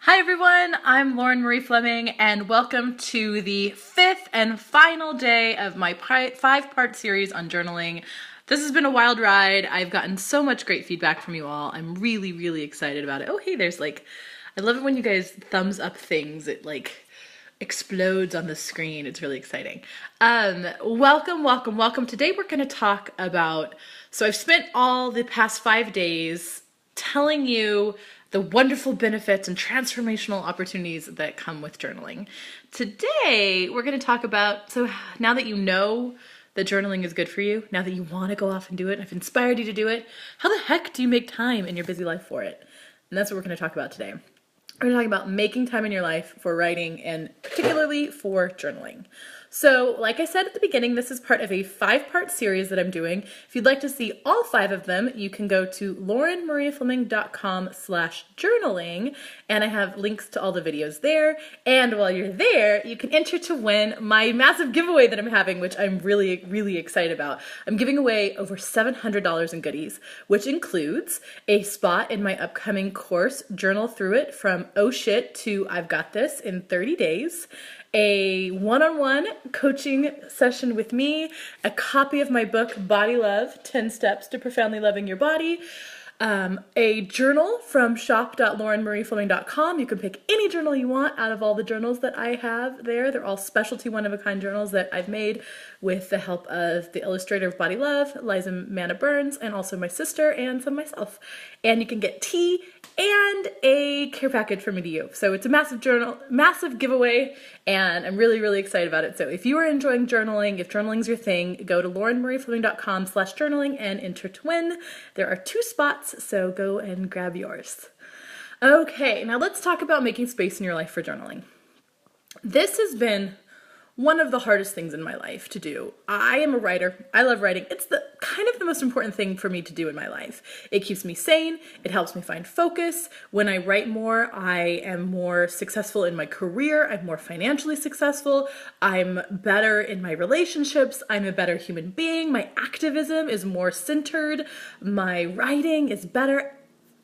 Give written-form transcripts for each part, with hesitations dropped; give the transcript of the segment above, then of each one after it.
Hi everyone, I'm Lauren Marie Fleming and welcome to the fifth and final day of my five-part series on journaling. This has been a wild ride. I've gotten so much great feedback from you all. I'm really excited about it. Oh hey, there's I love it when you guys thumbs up things. It explodes on the screen. It's really exciting. Welcome. Today we're going to talk about, so I've spent all the past 5 days telling you the wonderful benefits and transformational opportunities that come with journaling. Today, we're going to talk about, so now that you know that journaling is good for you, now that you want to go off and do it, I've inspired you to do it, how the heck do you make time in your busy life for it? And that's what we're going to talk about today. We're going to talk about making time in your life for writing and particularly for journaling. So, like I said at the beginning, this is part of a 5-part series that I'm doing. If you'd like to see all 5 of them, you can go to laurenmariafleming.com/journaling, and I have links to all the videos there. And while you're there, you can enter to win my massive giveaway that I'm having, which I'm really excited about. I'm giving away over $700 in goodies, which includes a spot in my upcoming course, Journal Through It, from oh shit to I've got this in 30 days, a one-on-one coaching session with me, a copy of my book, Body Love, 10 Steps to Profoundly Loving Your Body, a journal from shop.laurenmariefleming.com. You can pick any journal you want out of all the journals that I have there. They're all specialty one-of-a-kind journals that I've made with the help of the illustrator of Body Love, Liza Manna Burns, and also my sister and some myself. And you can get tea and a care package from me to you. So it's a massive giveaway, and I'm really excited about it. So if you are enjoying journaling, if journaling's your thing, go to laurenmariefleming.com/journaling and enter to win. There are 2 spots, so go and grab yours. Okay, now let's talk about making space in your life for journaling. This has been one of the hardest things in my life to do. I am a writer. I love writing. It's the most important thing for me to do in my life. It keeps me sane. It helps me find focus. When I write more, I am more successful in my career. I'm more financially successful. I'm better in my relationships. I'm a better human being. My activism is more centered. My writing is better.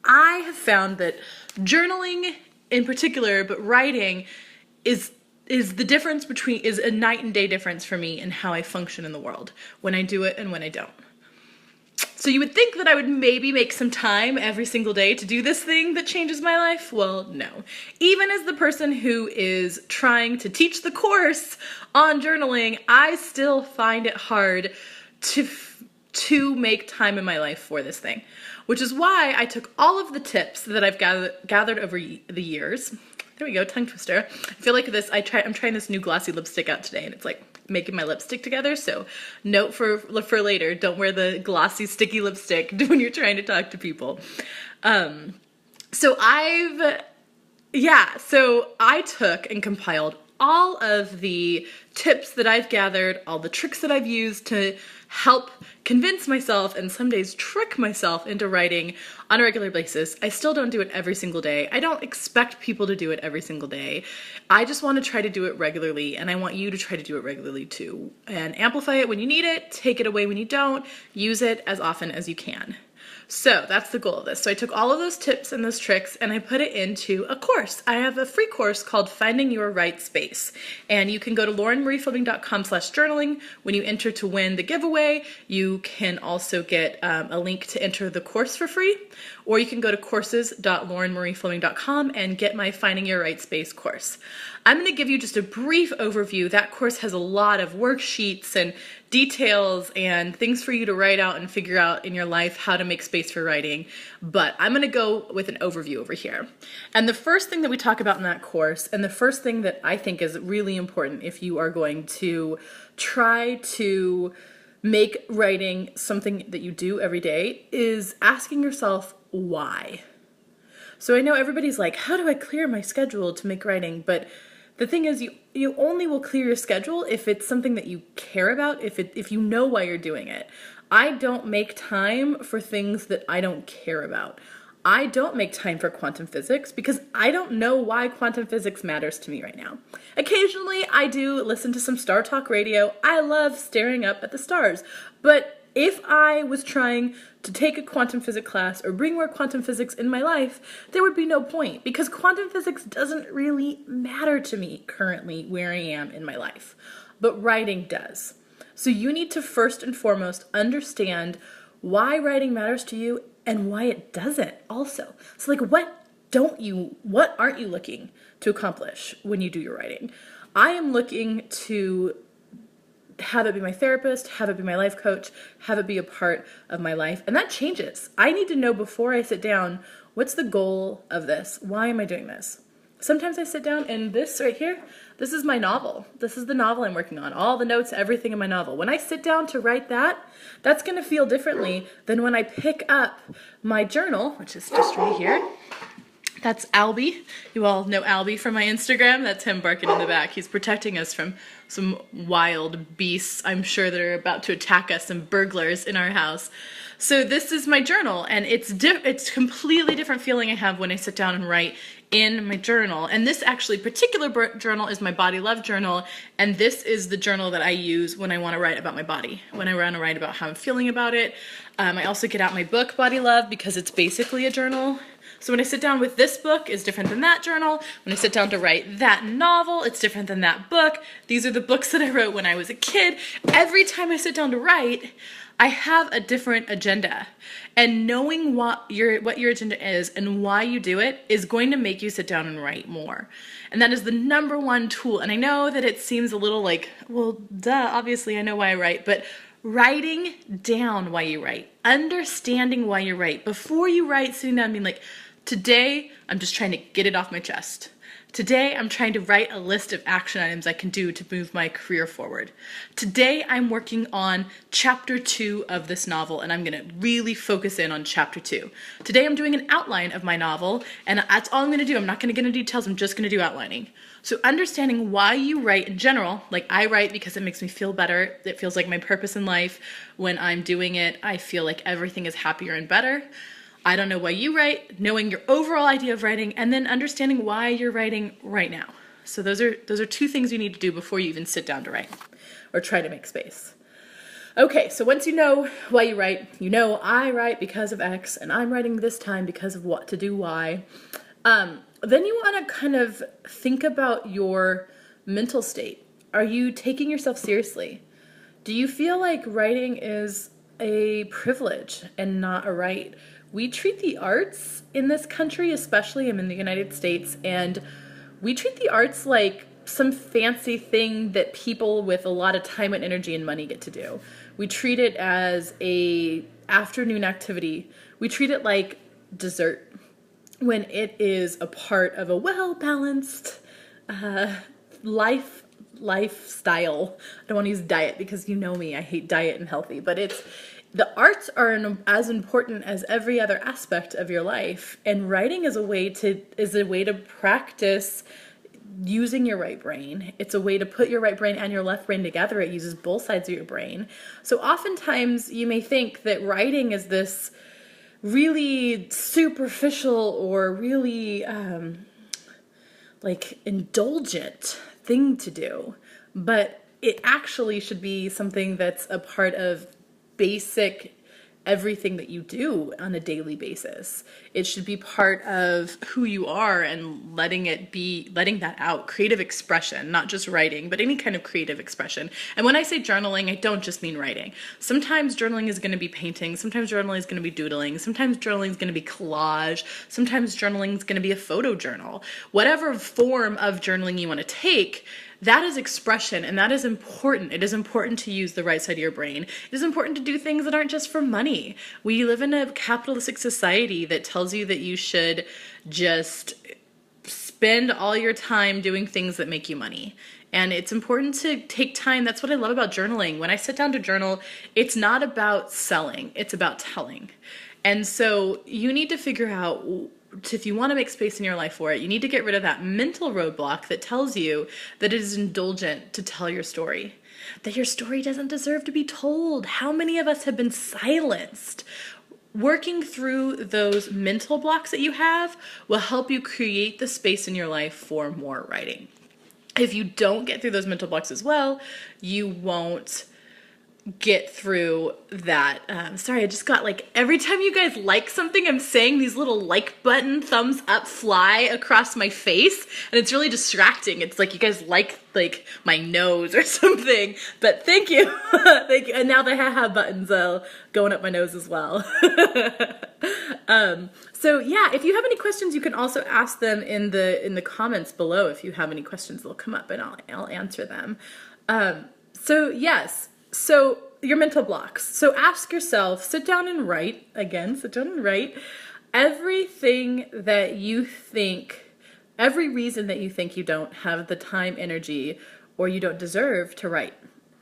I have found that journaling in particular, but writing is a night and day difference for me in how I function in the world, when I do it and when I don't. So you would think that I would maybe make some time every single day to do this thing that changes my life? Well, no. Even as the person who is trying to teach the course on journaling, I still find it hard to make time in my life for this thing, which is why I took all of the tips that I've gathered over the years. There we go, tongue twister. I feel like I'm trying this new glossy lipstick out today, and it's like making my lips stick together, so note for later, don't wear the glossy sticky lipstick when you're trying to talk to people. So I took and compiled all of the tips that I've gathered, all the tricks that I've used to help convince myself and some days trick myself into writing on a regular basis. I still don't do it every single day. I don't expect people to do it every single day. I just want to try to do it regularly, and I want you to try to do it regularly too. And amplify it when you need it, take it away when you don't, use it as often as you can. So that's the goal of this. So I took all of those tips and those tricks and I put it into a course. I have a free course called Finding Your Right Space. And you can go to laurenmariefleming.com/journaling. When you enter to win the giveaway, you can also get a link to enter the course for free. Or you can go to courses.laurenmariefleming.com and get my Finding Your Right Space course. I'm going to give you just a brief overview. That course has a lot of worksheets and details and things for you to write out and figure out in your life how to make space for writing. But I'm going to go with an overview over here. And the first thing that we talk about in that course, and the first thing that I think is really important if you are going to try to make writing something that you do every day, is asking yourself why. So I know everybody's like, how do I clear my schedule to make writing? But the thing is, you only will clear your schedule if it's something that you care about, if you know why you're doing it. I don't make time for things that I don't care about. I don't make time for quantum physics because I don't know why quantum physics matters to me right now. Occasionally, I do listen to some Star Talk radio. I love staring up at the stars, but if I was trying to take a quantum physics class or bring more quantum physics in my life, there would be no point, because quantum physics doesn't really matter to me currently where I am in my life, but writing does. So you need to first and foremost understand why writing matters to you and why it doesn't also. So like, what aren't you looking to accomplish when you do your writing? I am looking to have it be my therapist, have it be my life coach, have it be a part of my life. And that changes. I need to know before I sit down, what's the goal of this? Why am I doing this? Sometimes I sit down and this right here, this is my novel. This is the novel I'm working on. All the notes, everything in my novel. When I sit down to write that, that's going to feel differently than when I pick up my journal, which is just right here. That's Albie. You all know Albie from my Instagram. That's him barking in the back. He's protecting us from some wild beasts, I'm sure, that are about to attack us, some burglars in our house. So this is my journal, and it's completely different feeling I have when I sit down and write in my journal. And this actually particular journal is my Body Love journal, and this is the journal that I use when I want to write about my body, when I want to write about how I'm feeling about it. I also get out my book, Body Love, because it's basically a journal. So when I sit down with this book, it's different than that journal. When I sit down to write that novel, it's different than that book. These are the books that I wrote when I was a kid. Every time I sit down to write, I have a different agenda. And knowing what your agenda is and why you do it is going to make you sit down and write more. And that is the number one tool. And I know that it seems a little like, well, duh, obviously I know why I write, but writing down why you write, understanding why you write, before you write, sitting down and being like, today, I'm just trying to get it off my chest. Today, I'm trying to write a list of action items I can do to move my career forward. Today, I'm working on chapter 2 of this novel, and I'm going to really focus in on chapter 2. Today, I'm doing an outline of my novel, and that's all I'm going to do. I'm not going to get into details. I'm just going to do outlining. So understanding why you write in general, like I write because it makes me feel better. It feels like my purpose in life. When I'm doing it, I feel like everything is happier and better. I don't know why you write, knowing your overall idea of writing, and then understanding why you're writing right now. So those are 2 things you need to do before you even sit down to write or try to make space. Okay, so once you know why you write, you know I write because of X, and I'm writing this time because of what to do Y. Then you want to kind of think about your mental state. Are you taking yourself seriously? Do you feel like writing is a privilege and not a right? We treat the arts in this country, especially I'm in the United States, and we treat the arts like some fancy thing that people with a lot of time and energy and money get to do. We treat it as a afternoon activity. We treat it like dessert when it is a part of a well-balanced lifestyle. I don't want to use diet because you know me, I hate diet and healthy, but the arts are as important as every other aspect of your life, and writing is a way to practice using your right brain. It's a way to put your right brain and your left brain together. It uses both sides of your brain. So oftentimes you may think that writing is this really superficial or really like indulgent thing to do, but it actually should be something that's a part of basic everything that you do on a daily basis. It should be part of who you are, and letting that out. Creative expression, not just writing, but any kind of creative expression. And when I say journaling, I don't just mean writing. Sometimes journaling is going to be painting. Sometimes journaling is going to be doodling. Sometimes journaling is going to be collage. Sometimes journaling is going to be a photo journal. Whatever form of journaling you want to take, that is expression, and that is important. It is important to use the right side of your brain. It is important to do things that aren't just for money. We live in a capitalistic society that tells you that you should just spend all your time doing things that make you money. And it's important to take time. That's what I love about journaling. When I sit down to journal, it's not about selling, it's about telling. And so you need to figure out, if you want to make space in your life for it, you need to get rid of that mental roadblock that tells you that it is indulgent to tell your story, that your story doesn't deserve to be told. How many of us have been silenced? Working through those mental blocks that you have will help you create the space in your life for more writing. If you don't get through those mental blocks as well, you won't get through that. Sorry, I just got like, every time you guys like something I'm saying, these little like button thumbs up fly across my face, and it's really distracting. It's like you guys like my nose or something, but thank you. Thank you. And now the haha buttons going up my nose as well. So yeah, if you have any questions, you can also ask them in the comments below. If you have any questions, they'll come up and I'll answer them. So yes, so your mental blocks. So ask yourself, sit down and write everything that you think, every reason that you think you don't have the time, energy, or you don't deserve to write.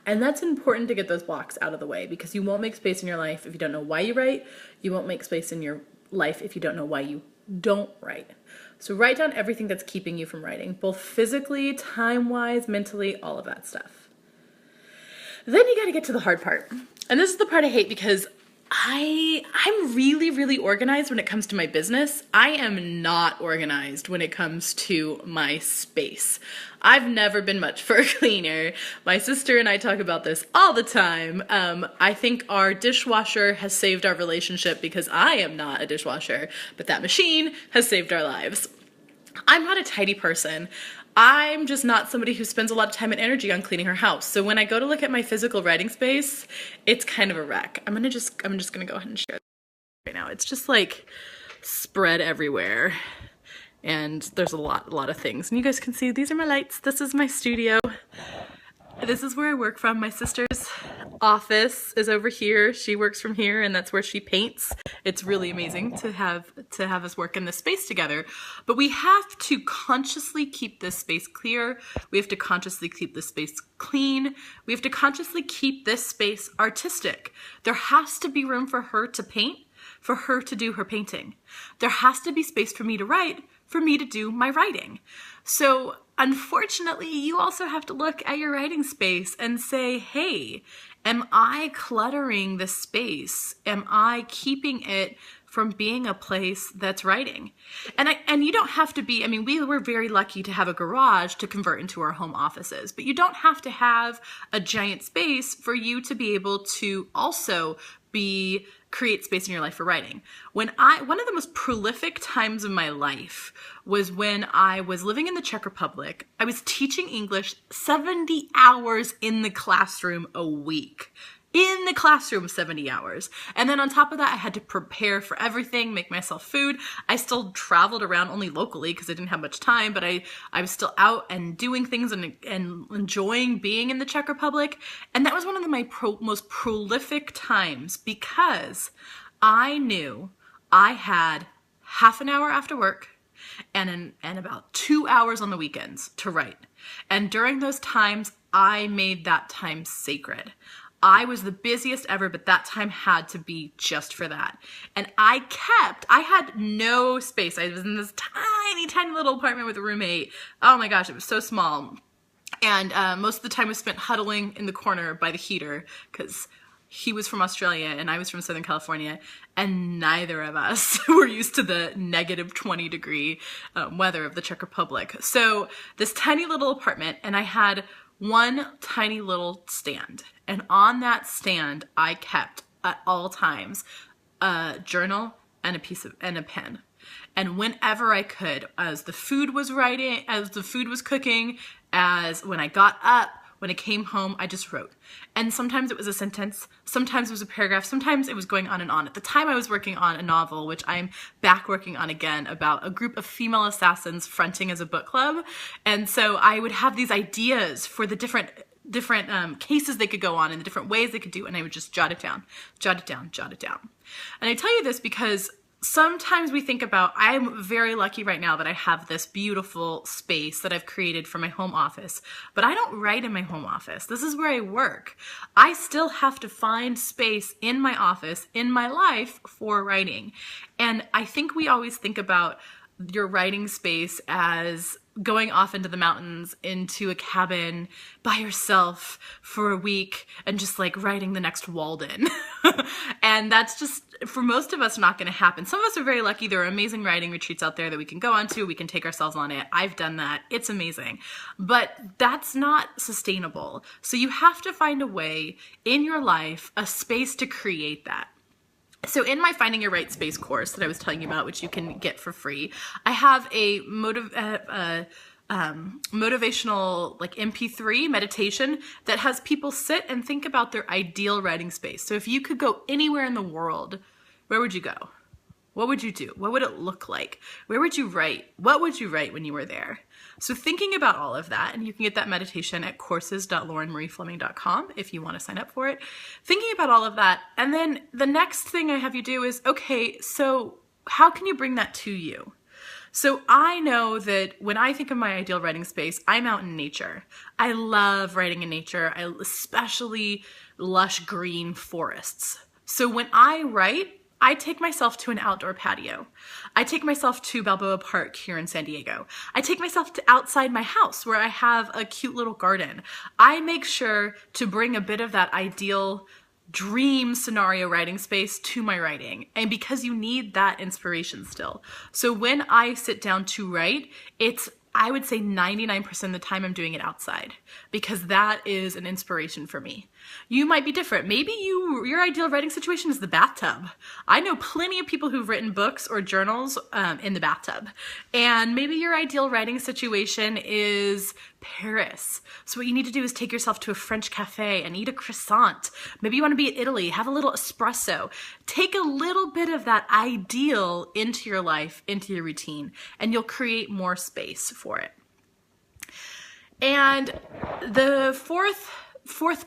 And that's important to get those blocks out of the way, because you won't make space in your life if you don't know why you write. You won't make space in your life if you don't know why you don't write. So write down everything that's keeping you from writing, both physically, time-wise, mentally, all of that stuff. Then you got to get to the hard part. And this is the part I hate, because I'm really, really organized when it comes to my business. I am not organized when it comes to my space. I've never been much for a cleaner. My sister and I talk about this all the time. I think our dishwasher has saved our relationship, because I am not a dishwasher, but that machine has saved our lives. I'm not a tidy person. I'm just not somebody who spends a lot of time and energy on cleaning her house. So when I go to look at my physical writing space, it's kind of a wreck. I'm just gonna go ahead and share this right now. It's just like spread everywhere, and there's a lot of things. And you guys can see, these are my lights. This is my studio. This is where I work from. My sister's office is over here. She works from here, and that's where she paints. It's really amazing to have us work in this space together. But we have to consciously keep this space clear. We have to consciously keep this space clean. We have to consciously keep this space artistic. There has to be room for her to paint, for her to do her painting. There has to be space for me to write, for me to do my writing. So unfortunately, you also have to look at your writing space and say, hey, am I cluttering this space? Am I keeping it from being a place that's writing? And you don't have to be, I mean, we were very lucky to have a garage to convert into our home offices, but you don't have to have a giant space for you to be able to also create space in your life for writing. One of the most prolific times of my life was when I was living in the Czech Republic. I was teaching English 70 hours in the classroom a week. In the classroom, 70 hours. And then on top of that, I had to prepare for everything, make myself food. I still traveled around only locally because I didn't have much time, but I was still out and doing things and enjoying being in the Czech Republic. And that was one of my most prolific times, because I knew I had half an hour after work and about 2 hours on the weekends to write. And during those times, I made that time sacred. I was the busiest ever, but that time had to be just for that. And I had no space. I was in this tiny, tiny little apartment with a roommate. Oh my gosh, it was so small. And most of the time was spent huddling in the corner by the heater, because he was from Australia and I was from Southern California, and neither of us were used to the negative 20-degree weather of the Czech Republic. So this tiny little apartment, and I had one tiny little stand. And on that stand, I kept at all times a journal and a pen. And whenever I could, as the food was cooking, as when I got up, when I came home, I just wrote. And sometimes it was a sentence, sometimes it was a paragraph, sometimes it was going on and on. At the time I was working on a novel, which I'm back working on again, about a group of female assassins fronting as a book club. And so I would have these ideas for the different cases they could go on and the different ways they could do, and I would just jot it down. And I tell you this because sometimes we think about, I'm very lucky right now that I have this beautiful space that I've created for my home office, but I don't write in my home office. This is where I work. I still have to find space in my office, in my life, for writing. And I think we always think about your writing space as going off into the mountains, into a cabin by yourself for a week and just like writing the next Walden. And that's just for most of us, not going to happen. Some of us are very lucky. There are amazing writing retreats out there that we can go on to. We can take ourselves on it. I've done that. It's amazing. But that's not sustainable. So you have to find a way in your life, a space to create that. So in my Finding Your Right Space course that I was telling you about, which you can get for free, I have a motivational like MP3 meditation that has people sit and think about their ideal writing space. So if you could go anywhere in the world, where would you go? What would you do? What would it look like? Where would you write? What would you write when you were there? So thinking about all of that, and you can get that meditation at courses.laurenmariefleming.com if you want to sign up for it. Thinking about all of that. And then the next thing I have you do is, okay, so how can you bring that to you? So I know that when I think of my ideal writing space, I'm out in nature. I love writing in nature, especially lush green forests. So when I write, I take myself to an outdoor patio. I take myself to Balboa Park here in San Diego. I take myself to outside my house where I have a cute little garden. I make sure to bring a bit of that ideal dream scenario writing space to my writing, and because you need that inspiration still. So when I sit down to write, I would say 99% of the time I'm doing it outside, because that is an inspiration for me. You might be different. Maybe your ideal writing situation is the bathtub. I know plenty of people who've written books or journals in the bathtub. And maybe your ideal writing situation is Paris. So what you need to do is take yourself to a French cafe and eat a croissant. Maybe you want to be in Italy, have a little espresso. Take a little bit of that ideal into your life, into your routine, and you'll create more space for it. And the fourth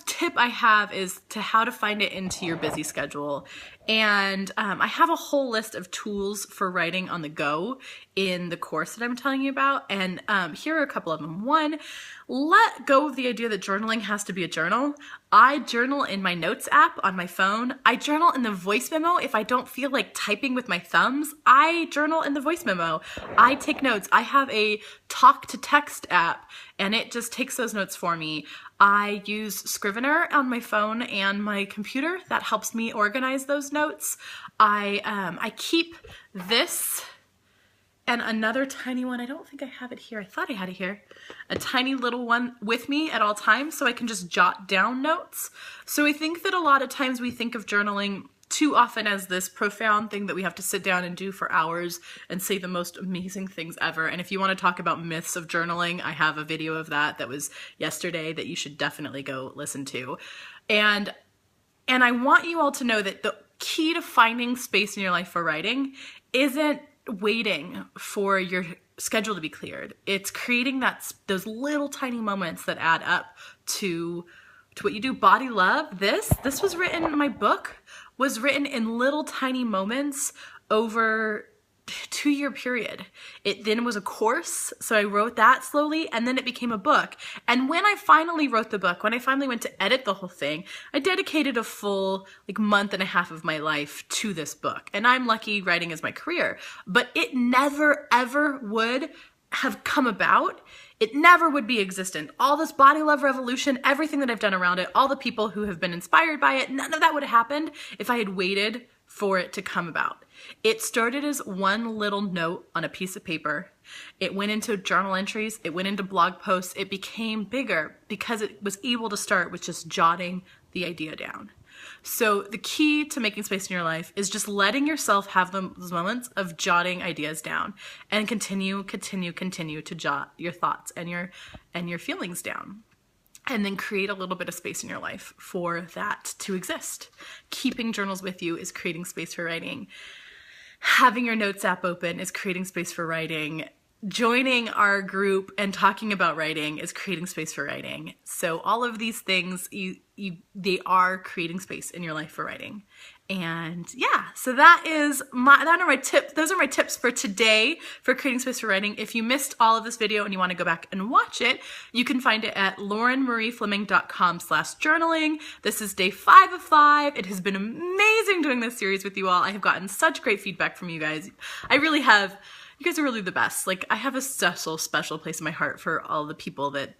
tip I have is to how to find it into your busy schedule. And I have a whole list of tools for writing on the go in the course that I'm telling you about. And here are a couple of them. One, let go of the idea that journaling has to be a journal. I journal in my notes app on my phone. I journal in the voice memo. If I don't feel like typing with my thumbs, I journal in the voice memo. I take notes. I have a talk to text app, and it just takes those notes for me. I use Scrivener on my phone and my computer. That helps me organize those notes. I keep this and another tiny one. I don't think I have it here. I thought I had it here. A tiny little one with me at all times so I can just jot down notes. So I think that a lot of times we think of journaling too often as this profound thing that we have to sit down and do for hours and say the most amazing things ever. And if you want to talk about myths of journaling, I have a video of that was yesterday that you should definitely go listen to. And I want you all to know that the key to finding space in your life for writing isn't waiting for your schedule to be cleared. It's creating those little tiny moments that add up to what you do. Body Love, this was written, my book was written in little tiny moments over a 2-year period. It then was a course, so I wrote that slowly, and then it became a book. And when I finally wrote the book, when I finally went to edit the whole thing, I dedicated a full month and a half of my life to this book. And I'm lucky writing is my career, but it never ever would have come about. It never would be existent. All this body love revolution, everything that I've done around it, all the people who have been inspired by it, none of that would have happened if I had waited for it to come about. It started as one little note on a piece of paper. It went into journal entries. It went into blog posts. It became bigger because it was able to start with just jotting the idea down. So the key to making space in your life is just letting yourself have those moments of jotting ideas down and continue to jot your thoughts and your feelings down. And then create a little bit of space in your life for that to exist. Keeping journals with you is creating space for writing. Having your notes app open is creating space for writing. Joining our group and talking about writing is creating space for writing. So all of these things, they are creating space in your life for writing. And yeah, so those are my tips for today for creating space for writing. If you missed all of this video and you want to go back and watch it, you can find it at laurenmariefleming.com/journaling. This is day 5 of 5. It has been amazing doing this series with you all. I have gotten such great feedback from you guys. I really have. You guys are really the best. Like, I have a special place in my heart for all the people that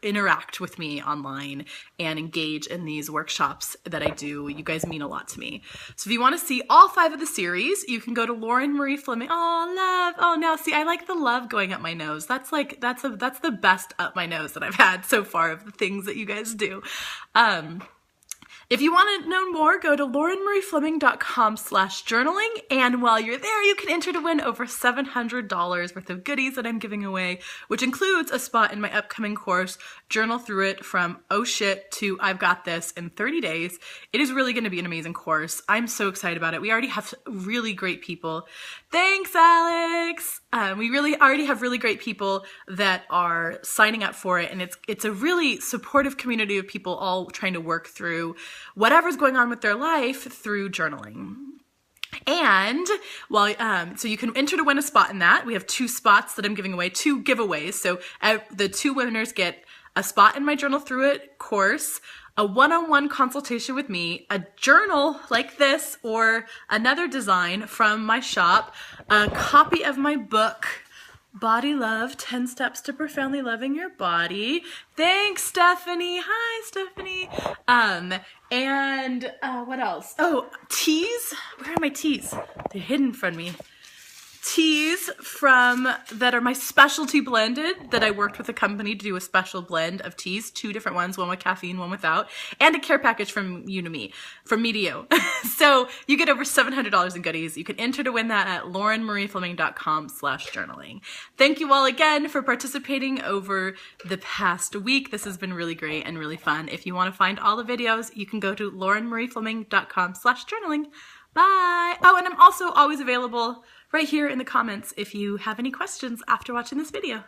interact with me online and engage in these workshops that I do. You guys mean a lot to me. So if you want to see all 5 of the series, you can go to Lauren Marie Fleming. Oh, love. Oh, now see, I like the love going up my nose. That's like, that's the best up my nose that I've had so far of the things that you guys do. If you want to know more, go to laurenmariefleming.com/journaling. And while you're there, you can enter to win over $700 worth of goodies that I'm giving away, which includes a spot in my upcoming course, Journal Through It from Oh Shit to I've Got This in 30 days. It is really going to be an amazing course. I'm so excited about it. We already have really great people. Thanks, Alex. We really already have really great people that are signing up for it. And it's a really supportive community of people all trying to work through whatever's going on with their life through journaling. And so you can enter to win a spot in that. We have 2 spots that I'm giving away, 2 giveaways. So the 2 winners get a spot in my Journal Through It course, a one-on-one consultation with me, a journal like this or another design from my shop, a copy of my book, Body Love, 10 Steps to Profoundly Loving Your Body. Thanks, Stephanie. Hi, Stephanie. And what else? Oh, teas. Where are my teas? They're hidden from me. Teas that are my specialty blended, that I worked with a company to do a special blend of teas, 2 different ones, one with caffeine, one without, and a care package from you to me, from me to you. So you get over $700 in goodies. You can enter to win that at laurenmariefleming.com/journaling. Thank you all again for participating over the past week. This has been really great and really fun. If you want to find all the videos, you can go to laurenmariefleming.com/journaling. Bye. Oh, and I'm also always available right here in the comments if you have any questions after watching this video.